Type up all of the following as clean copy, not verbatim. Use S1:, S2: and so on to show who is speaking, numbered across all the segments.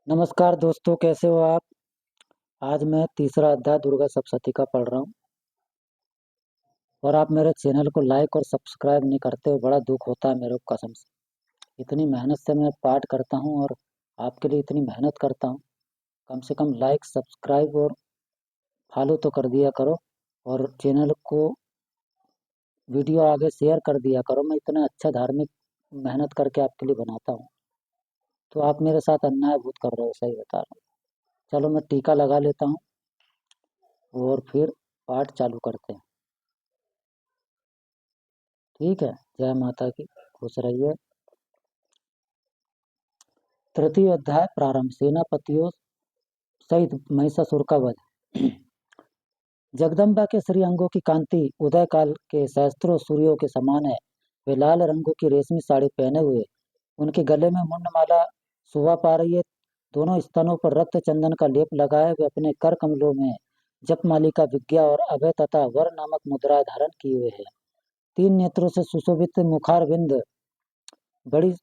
S1: नमस्कार दोस्तों, कैसे हो आप? आज मैं तीसरा अध्याय दुर्गा सप्तशती का पढ़ रहा हूँ और आप मेरे चैनल को लाइक और सब्सक्राइब नहीं करते हो। बड़ा दुख होता है मेरे को कसम से। इतनी मेहनत से मैं पाठ करता हूँ और आपके लिए इतनी मेहनत करता हूँ। कम से कम लाइक, सब्सक्राइब और फॉलो तो कर दिया करो और चैनल को वीडियो आगे शेयर कर दिया करो। मैं इतना अच्छा धार्मिक मेहनत करके आपके लिए बनाता हूँ, तो आप मेरे साथ अन्याय बहुत कर रहे हो, सही बता रहा हूँ। चलो मैं टीका लगा लेता हूँ और फिर पाठ चालू करते हैं। ठीक है। जय माता की। खुश रहिए। तृतीय अध्याय प्रारंभ। सेनापतियों सहित महिषासुर का वध। जगदम्बा के श्री अंगों की कांति उदय काल के सहस्त्रों सूर्यों के समान है। वे लाल रंगों की रेशमी साड़ी पहने हुए, उनके गले में मुंडमाला शोभा पा रही है। दोनों स्तनों पर रक्त चंदन का लेप लगाए वे अपने कर कमलों में जपमालिका, विज्ञा और अभय तथा वर नामक मुद्राएं धारण किए हुए है। तीन नेत्रों से सुशोभित बड़ी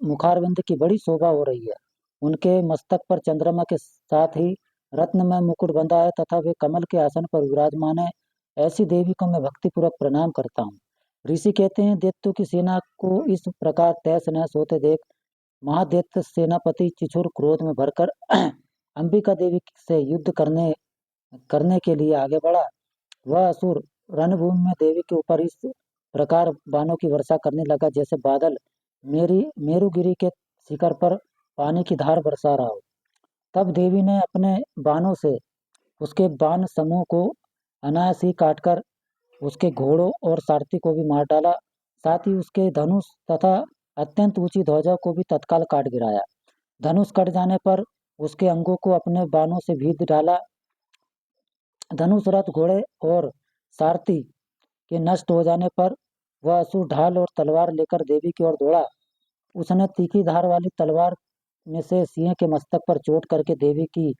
S1: मुखारविंद की बड़ी शोभा हो रही है। उनके मस्तक पर चंद्रमा के साथ ही रत्नमय मुकुट बंधा है तथा वे कमल के आसन पर विराजमान है। ऐसी देवी को मैं भक्तिपूर्वक प्रणाम करता हूँ। ऋषि कहते हैं, दैत्यों की सेना को इस प्रकार तहस नहस होते देख महादैत्य सेनापति चिछुर क्रोध में भरकर अंबिका देवी से युद्ध करने करने के लिए आगे बढ़ा। वह असुर रणभूमि में देवी के ऊपर इस प्रकार बाणों की वर्षा करने लगा जैसे बादल मेरी मेरुगिरी के शिखर पर पानी की धार बरसा रहा हो। तब देवी ने अपने बाणों से उसके बाण समूह को अनायास ही काटकर उसके घोड़ों और सारथी को भी मार डाला। साथ ही उसके धनुष तथा अत्यंत ऊंची ध्वजा को भी तत्काल काट गिराया। धनुष कट जाने पर उसके अंगों को अपने बाणों से भीद डाला। धनुष, रथ, घोड़े और सारथी के नष्ट हो जाने पर वह असुर ढाल और तलवार लेकर देवी की ओर दौड़ा। उसने तीखी धार वाली तलवार में से सिंह के मस्तक पर चोट करके देवी की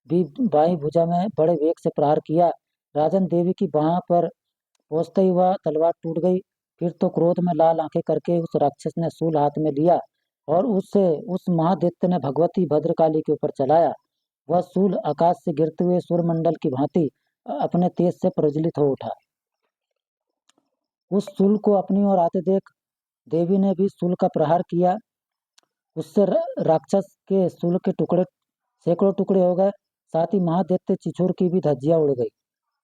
S1: भी बाईं भुजा में बड़े वेग से प्रहार किया। राजन, देवी की बाह पर पहुंचते ही वह तलवार टूट गई। फिर तो क्रोध में लाल आंखें करके उस राक्षस ने शूल हाथ में लिया और उससे उस महादैत्य ने भगवती भद्रकाली के ऊपर चलाया। वह शूल आकाश से गिरते हुए सूर्यमंडल की भांति अपने तेज से प्रज्वलित हो उठा। उस शूल को अपनी ओर आते देख देवी ने भी शूल का प्रहार किया। उससे राक्षस के शूल के टुकड़े सैकड़ों टुकड़े हो गए। साथ ही महादैत्य चिछोर की भी धज्जियां उड़ गई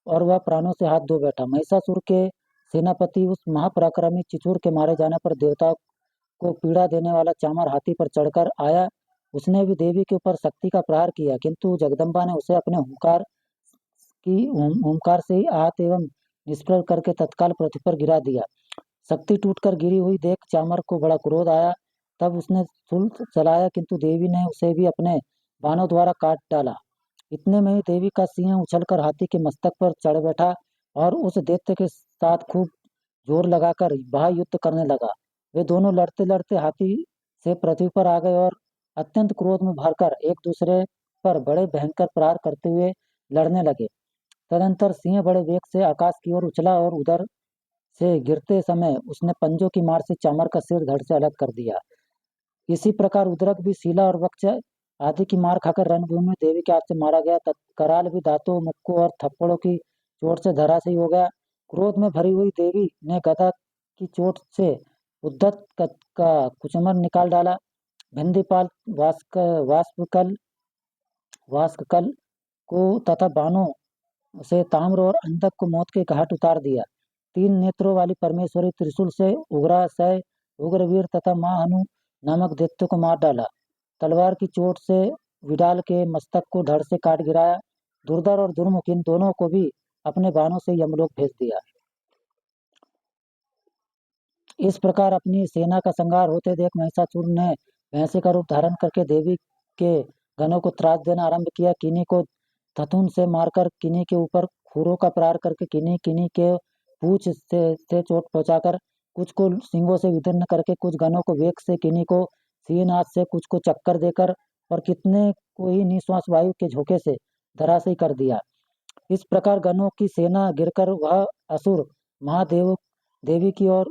S1: और वह प्राणों से हाथ धो बैठा। महिषासुर के सेनापति उस महापराक्रमी चिछोर के मारे जाने पर देवता को पीड़ा देने वाला चामर हाथी पर चढ़कर आया। उसने भी देवी के ऊपर शक्ति का प्रहार किया, किंतु जगदम्बा ने उसे अपने हुंकार से ही आहत एवं निष्प्रभ करके तत्काल पृथ्वी पर गिरा दिया। शक्ति टूटकर गिरी हुई देख चामर को बड़ा क्रोध आया। तब उसने शूल चलाया, किंतु देवी ने उसे भी अपने बाणों द्वारा काट डाला। इतने में ही देवी का सिंह उछलकर हाथी के मस्तक पर चढ़ बैठा और उस दैत्य के साथ खूब जोर लगाकर बाह्य युद्ध करने लगा। वे दोनों लड़ते लड़ते हाथी से पृथ्वी पर आ गए और अत्यंत क्रोध में भरकर एक दूसरे पर बड़े भयंकर प्रहार करते हुए लड़ने लगे। तदंतर सिंह बड़े वेग से आकाश की ओर उछला और उधर से गिरते समय उसने पंजों की मार से चामर का सिर धड़ से अलग कर दिया। इसी प्रकार उद्रक भी शिला और वक्ष आदि की मार खाकर रणभूमि में देवी के हाथ से मारा गया। कराल भी दांतों, मुक्कों और थप्पड़ों की चोट से धराशायी हो गया। क्रोध में भरी हुई देवी ने गदा की चोट से उद्धत का कुचमर निकाल डाला। भिंदीपाल वाष्पकल वाष्पकल को तथा बाणों से ताम्र और अंधक को मौत के घाट उतार दिया। तीन नेत्रों वाली परमेश्वरी त्रिशूल से उग्रासय, उग्रवीर तथा महाहनु नामक दैत्यों को मार डाला। तलवार की चोट से विडाल के मस्तक को धड़ से काट गिराया। दुर्धर और दुर्मुख इन दोनों को भी अपने बाणों से यमलोक भेज दिया। इस प्रकार अपनी सेना का संहार होते देख महिषासुर ने भैंसे का रूप धारण करके देवी के गणों को त्रास देना आरंभ किया। किन्हीं को थथुन से मारकर, किन्हीं के ऊपर खूरों का प्रहार करके, किन्हीं किन्हीं के पूंछ से चोट पहुंचाकर, कुछ को सिंगों से विदीर्ण करके, कुछ गणों को वेग से, किन्हीं को सीनाथ से, कुछ को चक्कर देकर और कितने को ही निश्वास वायु के झोंके से धराशायी कर दिया। इस प्रकार गणों की सेना गिरकर वह असुर महादेव देवी की ओर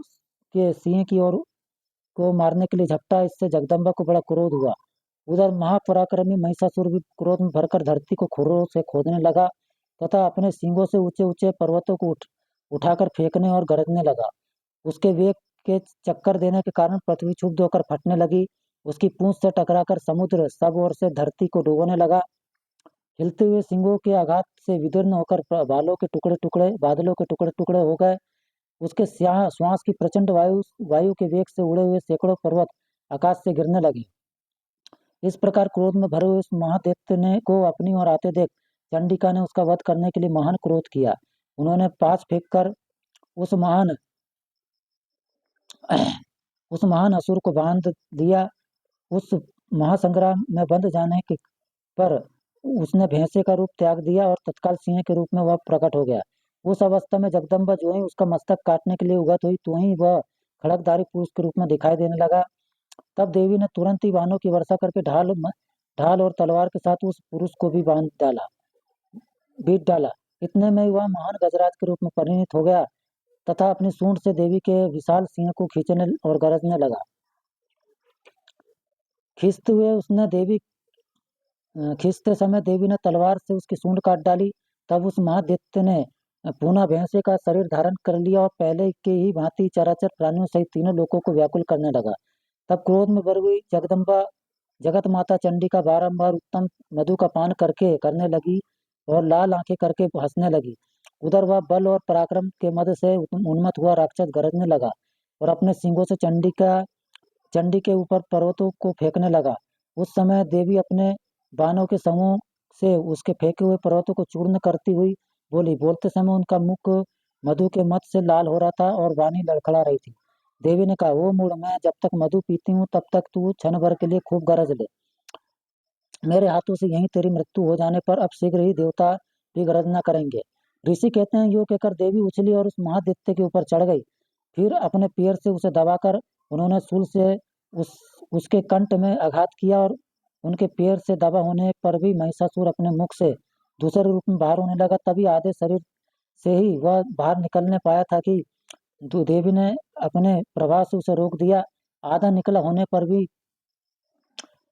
S1: के सिंह की ओर को मारने के लिए झपटा। इससे जगदम्बा को बड़ा क्रोध हुआ उधर महापराक्रमी महिषासुर भी क्रोध में भरकर धरती को खुरों से खोदने लगा तथा अपने सींगों से ऊंचे ऊंचे पर्वतों को उठाकर फेंकने और गरजने लगा। उसके वेग के चक्कर देने के कारण पृथ्वी क्षुब्ध होकर फटने लगी। उसकी पूंछ से टकराकर समुद्र सब ओर से धरती को डुबोने लगा। हिलते हुए सिंगों के आघात से विदीर्ण होकर बादलों के टुकड़े टुकड़े हो गए। उसके श्वास की प्रचंड वायु के वेग से उड़े हुए सैकड़ों पर्वत आकाश से गिरने लगे। इस प्रकार क्रोध में भरे हुए उस महादैत्य ने को अपनी ओर आते देख चंडिका ने उसका वध करने के लिए महान क्रोध किया। उन्होंने पास फेंककर उस महान असुर को बांध दिया। उस महासंग्राम में बंध जाने के पर उसने भैंसे का रूप त्याग दिया और तत्काल सिंह के रूप में वह प्रकट हो गया। उस अवस्था में जगदम्बा जो ही उसका मस्तक काटने के लिए उगत हुई, तो ही वह खड़गधारी पुरुष के रूप में दिखाई देने लगा। तब देवी ने तुरंत ही बाणों की वर्षा करके ढाल और तलवार के साथ उस पुरुष को भी बीट डाला। इतने में वह महान गजराज के रूप में परिणित हो गया तथा अपनी सूंड से देवी के विशाल सिंह को खींचने और गरजने लगा। खींचते समय देवी ने तलवार से उसकी सूंड काट डाली। तब उस महादैत्य ने पुनः भैंसे का शरीर धारण कर लिया और पहले के ही भांति चराचर प्राणियों सहित तीनों लोगों को व्याकुल करने लगा। तब क्रोध में भरी हुई जगदम्बा जगत माता चंडिका बारंबार उत्तम मधु का पान करने लगी और लाल आंखें करके हंसने लगी। उधर वह बल और पराक्रम के मद से उन्मत्त हुआ राक्षस गरजने लगा और अपने सिंगों से चंडी के ऊपर पर्वतों को फेंकने लगा। उस समय देवी अपने बाणों के समूह से उसके फेंके हुए पर्वतों को चूर्ण करती हुई बोली। बोलते समय उनका मुख मधु के मत से लाल हो रहा था और वाणी लड़खड़ा रही थी। देवी ने कहा, ओ मूढ़, मैं जब तक मधु पीती हूँ तब तक तू क्षण भर के लिए खूब गरज ले। मेरे हाथों से यहीं तेरी मृत्यु हो जाने पर अब शीघ्र ही देवता भी गरजना करेंगे। ऋषि कहते हैं, यो कहकर देवी उछली और उस महादैत्य के ऊपर चढ़ गई। फिर अपने पैर से उसे दबाकर उन्होंने शूल से उसके कंठ में आघात किया और उनके पैर से दबा होने पर भी महिषासुर अपने मुख से दूसरे रूप में बाहर होने लगा। तभी आधे शरीर से ही वह बाहर निकलने पाया था कि देवी ने अपने प्रभाव से उसे रोक दिया। आधा निकला होने पर भी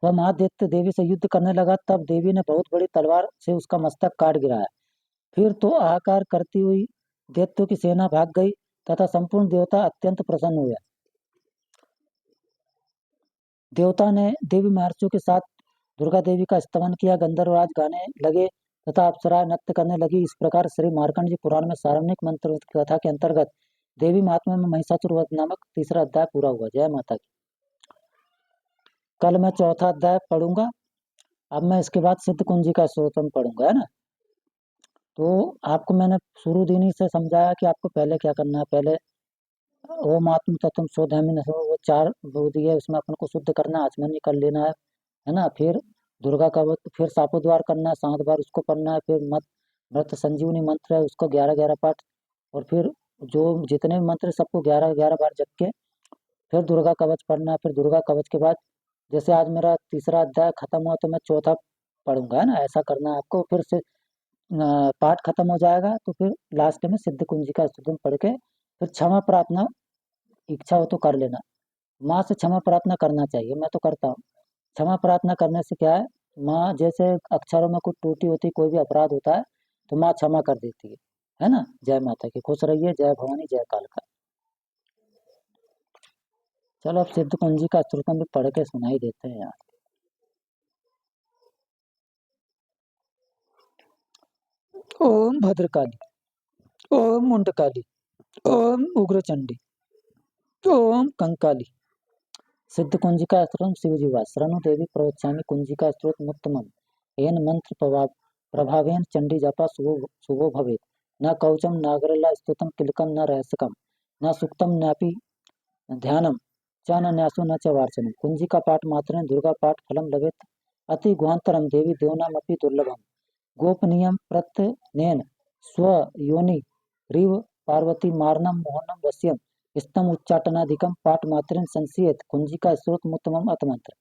S1: वह महादैत्य देवी से युद्ध करने लगा। तब देवी ने बहुत बड़ी तलवार से उसका मस्तक काट गिराया। फिर तो हाहाकार करती हुई दैत्यों की सेना भाग गई तथा संपूर्ण देवता अत्यंत प्रसन्न हुए। देवता ने देवी महर्षियों के साथ दुर्गा देवी का स्तवन किया। गंधर्वराज गाने लगे तथा अप्सराएं नृत्य करने लगी। इस प्रकार श्री मार्कंड जी पुराण में सारण्यक मंत्र कथा के अंतर्गत देवी महात्म्य में महिषासुर वध नामक तीसरा अध्याय पूरा हुआ। जय माता की। कल मैं चौथा अध्याय पढ़ूंगा। अब मैं इसके बाद सिद्ध कुंजी का स्तोत्रम पढ़ूंगा, है ना। तो आपको मैंने शुरू दिन ही से समझाया कि आपको पहले क्या करना है। पहले ओम आत्म तत्व शोधमिन वो 4 वो दिए, उसमें अपन को शुद्ध करना, आचमनी कर लेना है ना। फिर दुर्गा कवच, फिर सापोद्वार करना है 7 बार, उसको पढ़ना है। फिर मृत संजीवनी मंत्र है, उसको 11-11 पाठ, और फिर जो जितने भी मंत्र सबको 11-11 बार जप के फिर दुर्गा कवच पढ़ना है। फिर दुर्गा कवच के बाद जैसे आज मेरा तीसरा अध्याय खत्म हुआ तो मैं चौथा पढ़ूंगा, है ना। ऐसा करना है आपको। फिर से पाठ खत्म हो जाएगा तो फिर लास्ट में सिद्ध कुंजी का स्तोत्रम पढ़ के फिर क्षमा प्रार्थना, इच्छा हो तो कर लेना। माँ से क्षमा प्रार्थना करना चाहिए, मैं तो करता हूँ। क्षमा प्रार्थना करने से क्या है, माँ जैसे अक्षरों में कुछ टूटी होती, कोई भी अपराध होता है तो माँ क्षमा कर देती है ना। जय माता की। खुश रहिए। जय भवानी, जय कालका। चलो अब सिद्ध कुंजी का स्तोत्रम भी पढ़ के सुनाई देते हैं यार। ओम भद्रकाली, ओम मुंडकाली, ओम उग्रचंडी, ओम कंकाली। सिद्ध कुंजिका स्तोत्रम शिवजीवा शरणु देवी प्रवक्ष्यामि कुंजिका स्तोत्र मुक्तमम येन मंत्र प्रभावेन चंडी जपा शुभो भवेत्। न कवचम नागरला स्तुतम किलकम न रहस्यकम न सुक्तम न्यापि ध्यानम च न न्यासो न च वार्चनम। कुंजिका पाठ मात्रेण दुर्गा पाठ फलम लभेत् अति गुहांतरम देवी देवनामपि दुर्लभम। गोपनीयम प्रत्यनेन स्व योनि रिव पार्वती मारणम मोहनम वश्यम स्तम उच्चाटनाधिकम पाठ मात्रेण संशयेत कुंजिका स्त्रोतमुत्तमम अथ मंत्र।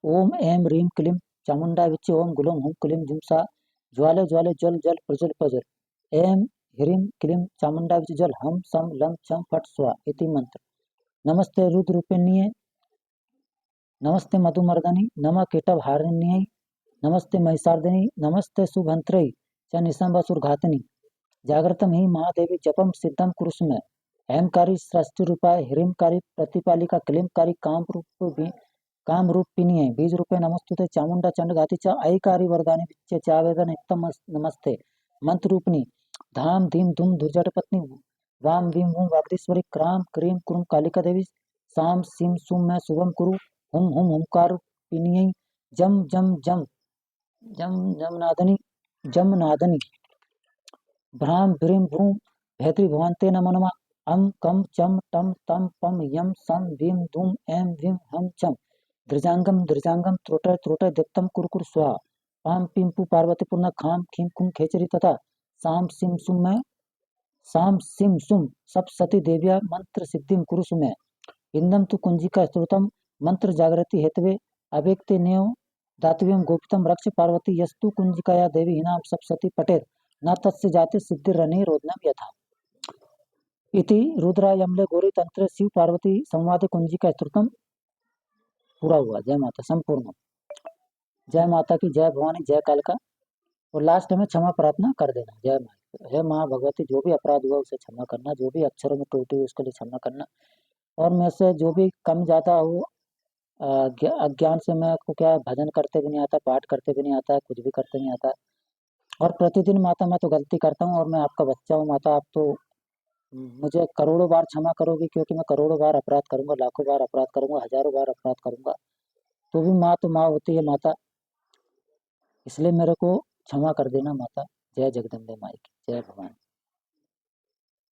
S1: ओम ऐं ह्रीं क्लीं चामुंडा विच्चे ओम गुलम हुम क्लीं जुमसा ज्वाले ज्वाले जल जल प्रज्वल प्रज्वल। ऐं ह्रीं क्लीं चामुंडा विच्चे जल हम सम लं छं फट स्वा इति मंत्र। नमस्ते रुद्र रूपिण्ये नमस्ते मधुमर्दनि नमः कीटभारिण्यै नमस्ते महिषार्दिनि नमस्ते शुभंत्रै च निशंबसुरघातिनि जागृतं हि महादेवी जपम सिद्धम कुरुष्म अहंकारी सृष्टिरूपाय हिरिमकारी प्रतिपालिका क्लीमकारी कामरूपिणी बीज रूपे नमस्तुते चामुंडा चंडघाती च ऐकारी वरदानी विच्चे चावेदन नित्यम नमस्ते मंत्र रूपिणी धाम धीम धूम धुर्जट पत्नी वाम वीम वूम वागदीश्वरी क्राम क्रीम कुरुम कालिका देवी साम सिम सुम मैं शुभम कुरु हुम हुम हुमकार पिनियै जम जम जम जम जमनादनी भ्राम भ्रीम भ्रूम भेत्री भुवन्ते नमो नमः अम कम चम टम तम पम यम सम भीम धूम एम भीम हम चम धृजांगम त्रोटय त्रोटय दत्तम कुरकुर स्वाहा पाम पिम पु पार्वती पूर्ण खाम खीम खुम खेचरी तथा साम सिम सुम मैं साम सिम सुम सप्तसती देव्या मंत्र सिद्धिम कुरु सुमे इंदम तु कुंजिका स्तोत्रम मंत्र जागृति हेतवे अवेक्ते नेव दातव्यम गोप्तम रक्ष पार्वती यस्तु कुंजिकाया देवी हिनाम सप्तसती पटेत न तस्य जाति सिद्धिरनि रोदनम यथा इति रुद्रायमले गौरी तंत्र शिव पार्वती संवाद कुंजिका स्तोत्रम पूरा हुआ। जय माता संपूर्ण। जय माता की, जय भवानी, जय कालिका। और लास्ट में क्षमा प्रार्थना कर देना। जय माता, हे माँ भगवती, जो भी अपराध हुआ उसे क्षमा करना, जो भी अक्षरों में त्रुटि हुई उसके लिए क्षमा करना, और मैं से जो भी कम ज़्यादा हो अज्ञान से मैं को क्या भजन करते भी नहीं आता, पाठ करते भी नहीं आता, कुछ भी करते नहीं आता। और प्रतिदिन माता मैं तो गलती करता हूँ, और मैं आपका बच्चा हूँ माता, आप तो मुझे करोड़ों बार क्षमा करोगी, क्योंकि मैं करोड़ों बार अपराध करूंगा, लाखों बार अपराध करूंगा, हजारों बार अपराध करूंगा, तो भी माँ तो माँ होती है माता, इसलिए मेरे को क्षमा कर देना माता। जय जगदम्बे माई की, जय भवानी।